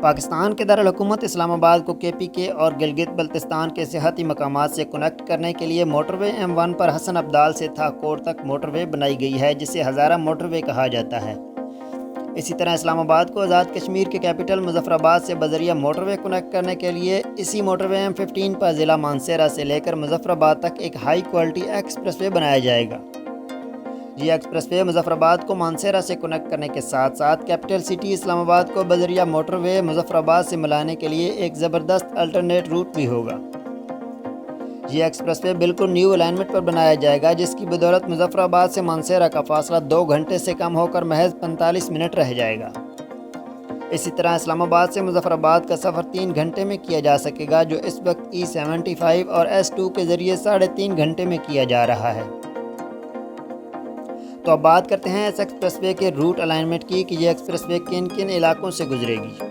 पाकिस्तान के दारुल-हुकूमत इस्लामाबाद को KPK और गिलगित बल्तिस्तान के सियाहती मकामात से कनेक्ट करने के लिए मोटरवे M1 पर हसन अब्दाल से थाकोट तक मोटरवे बनाई गई है, जिसे हज़ारा मोटरवे कहा जाता है। इसी तरह इस्लामाबाद को आज़ाद कश्मीर के कैपिटल मुजफ्फराबाद से बजरिया मोटरवे कनेक्ट करने के लिए इसी मोटरवे M15 पर ज़िला मानसेरा से लेकर मुजफ्फराबाद तक एक हाई क्वालिटी एक्सप्रेसवे बनाया जाएगा। ये एक्सप्रेसवे मुजफ्फराबाद को मानसेरा से कनेक्ट करने के साथ साथ कैपिटल सिटी इस्लामाबाद को बजरिया मोटरवे मुजफ्फराबाद से मिलाने के लिए एक ज़बरदस्त अल्टरनेट रूट भी होगा। ये एक्सप्रेसवे बिल्कुल न्यू अलाइनमेंट पर बनाया जाएगा, जिसकी बदौलत मुजफ्फराबाद से मानसेरा का फासला 2 घंटे से कम होकर महज 45 मिनट रह जाएगा। इसी तरह इस्लामाबाद से मुजफ्फराबाद का सफ़र 3 घंटे में किया जा सकेगा, जो इस वक्त E75 और S2 के ज़रिए 3.5 घंटे में किया जा रहा है। तो अब बात करते हैं इस एक्सप्रेसवे के रूट अलाइनमेंट की कि यह एक्सप्रेसवे किन किन इलाकों से गुजरेगी।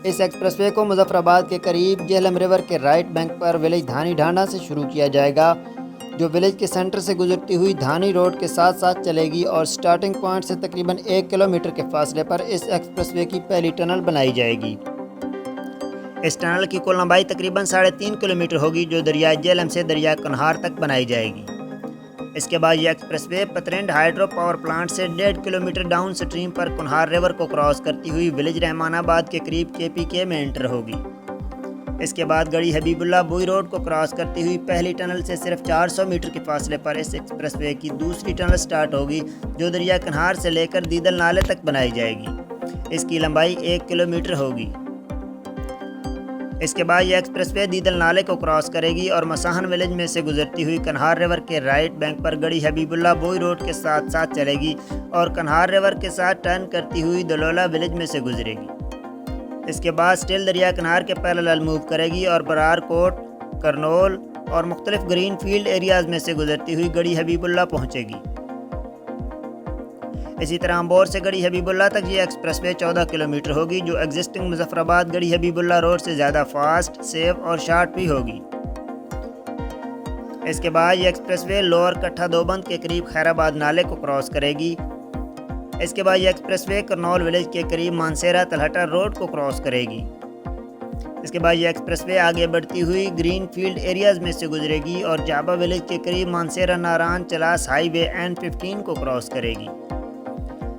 इस एक्सप्रेसवे को मुजफ्फराबाद के करीब जेहलम रिवर के राइट बैंक पर विलेज धानी ढांडा से शुरू किया जाएगा, जो विलेज के सेंटर से गुजरती हुई धानी रोड के साथ साथ चलेगी और स्टार्टिंग पॉइंट से तकरीबन 1 किलोमीटर के फासले पर इस एक्सप्रेसवे की पहली टनल बनाई जाएगी। इस टनल की कुल लंबाई तकरीबन 3.5 किलोमीटर होगी, जो दरिया जेहलम से दरिया कन्हार तक बनाई जाएगी। इसके बाद यह एक्सप्रेसवे पतरेंड हाइड्रो पावर प्लांट से 1.5 किलोमीटर डाउन स्ट्रीम पर कुन्हार रिवर को क्रॉस करती हुई विलेज रहमानाबाद के करीब KPK में एंटर होगी। इसके बाद गड़ी हबीबुल्ला बुई रोड को क्रॉस करती हुई पहली टनल से सिर्फ 400 मीटर के फासले पर इस एक्सप्रेसवे की दूसरी टनल स्टार्ट होगी, जो दरिया कन्हार से लेकर दीदल नाले तक बनाई जाएगी। इसकी लंबाई 1 किलोमीटर होगी। इसके बाद यह एक्सप्रेसवे दीदल नाले को क्रॉस करेगी और मसाहन विलेज में से गुजरती हुई कन्हार रिवर के राइट बैंक पर गड़ी हबीबुल्ला बोई रोड के साथ साथ चलेगी और कन्हार रिवर के साथ टर्न करती हुई दलोला विलेज में से गुजरेगी। इसके बाद स्टिल दरिया कन्हार के पैरेलल मूव करेगी और बरार कोट, करनोल और मुख्तलिफ ग्रीन फील्ड एरियाज़ में से गुजरती हुई गड़ी हबीबुल्ला पहुँचेगी। इसी तरह अम्बोर से गड़ी हबीबुल्ला तक ये एक्सप्रेसवे 14 किलोमीटर होगी, जो एग्जिस्टिंग मुजफ्फराबाद गड़ी हबीबुल्ला रोड से ज़्यादा फास्ट, सेफ और शार्ट भी होगी। इसके बाद ये एक्सप्रेसवे लोअर कट्ठा दोबंद के करीब खैराबाद नाले को क्रॉस करेगी। इसके बाद ये एक्सप्रेसवे करनौल विलेज के करीब मानसेरा तलहटा रोड को क्रॉस करेगी। इसके बाद ये एक्सप्रेसवे आगे बढ़ती हुई ग्रीन फील्ड एरियाज़ में से गुजरेगी और जाबा विलेज के करीब मानसेरा नारान चलास हाईवे N15 को क्रॉस करेगी।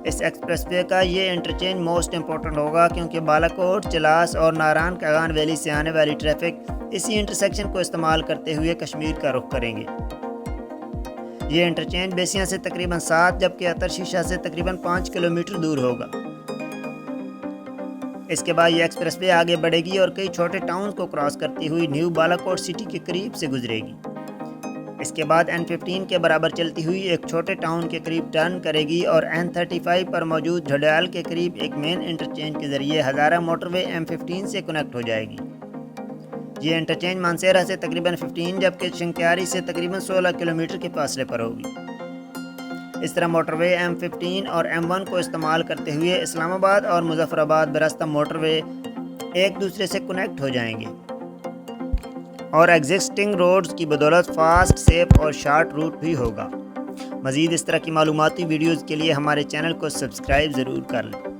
इस एक्सप्रेसवे का ये इंटरचेंज मोस्ट इम्पोर्टेंट होगा, क्योंकि बालाकोट, चलास और नारान कागान वैली से आने वाली ट्रैफिक इसी इंटरसेक्शन को इस्तेमाल करते हुए कश्मीर का रुख करेंगे। ये इंटरचेंज बेसिया से तकरीबन 7 जबकि अतर शीशा से तकरीबन 5 किलोमीटर दूर होगा। इसके बाद ये एक्सप्रेसवे आगे बढ़ेगी और कई छोटे टाउन को क्रॉस करती हुई न्यू बालाकोट सिटी के करीब से गुजरेगी। इसके बाद N15 के बराबर चलती हुई एक छोटे टाउन के करीब टर्न करेगी और N35 पर मौजूद झड़ियाल के करीब एक मेन इंटरचेंज के ज़रिए हज़ारा मोटरवे M15 से कनेक्ट हो जाएगी। ये इंटरचेंज मानसेरा से तकरीबन 15 जबकि शंक्यारी से तकरीबन 16 किलोमीटर के फासले पर होगी। इस तरह मोटरवे M15 और M1 को इस्तेमाल करते हुए इस्लामाबाद और मुजफ्फराबाद बरास्ता मोटरवे एक दूसरे से कनेक्ट हो जाएंगे और एग्जिस्टिंग रोड्स की बदौलत फास्ट, सेफ और शार्ट रूट भी होगा। मज़ीद इस तरह की मालूमाती वीडियोज़ के लिए हमारे चैनल को सब्सक्राइब ज़रूर कर लें।